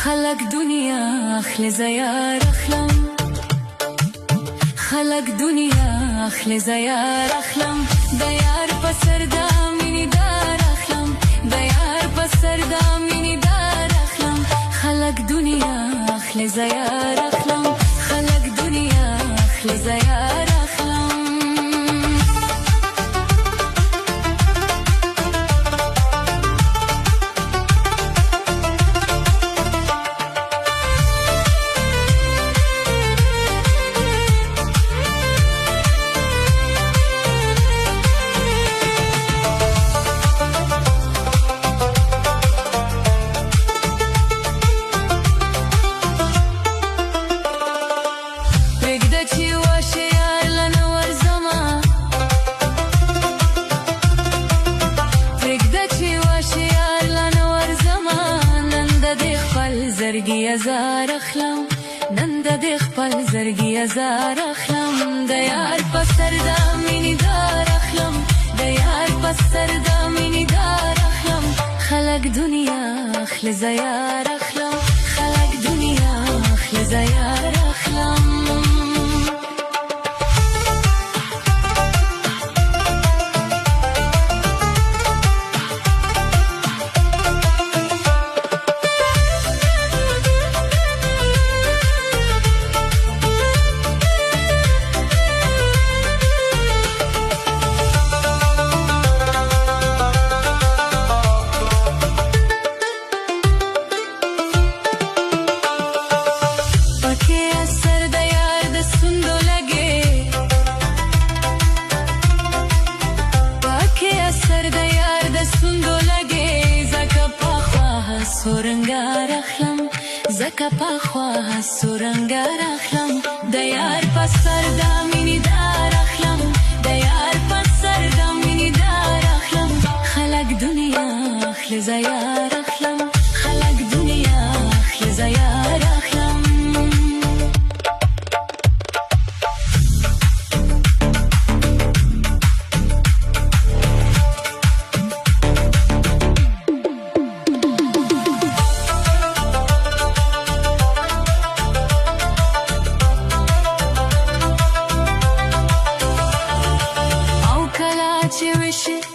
خلق دنیا اخل زیار اخلم، خلق دنیا اخل زیار اخلم، دیار پسر دامینی دار اخلم، دیار پسر دامینی دار اخلم، خلق دنیا اخل زیار اخلم، خلق دنیا اخل زیار اخلم. زرگی زار اخلم، نند د خپل زرگی زار اخلم، دیار پسر دامینی دار اخلم، دیار پسر دامینی دار اخلم، خلق دنیا اخل زیار اخلم، خلق دنیا اخل زیار اخلم. سورنگار اخلم زکا پاخواه سورنگار اخلم، دیار پسر دامینی دار اخلم، دیار پسر دامینی دار اخلم، خلق دنیا اخل زیار اخلم، خلق دنیا اخل زیار اخلم.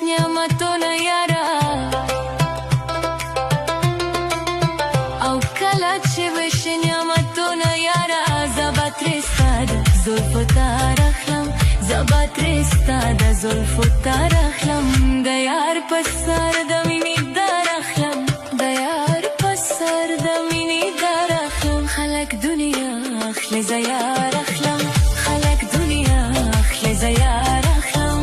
نعمتونه یارا او کله چې وشي نعمتونه یارا، زبا ترستا د زلفو تار اخلم، زبا ترستا د زلفو تار اخلم، د یار په سر د مینې دار اخلم، د یار په سر د مینې دار اخلم، خلق دنیا اخل زیار اخلم، خلق دنیا اخل زیار اخلم.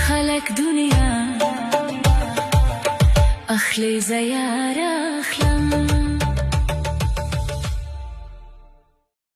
خلق دنیا اخلی زیار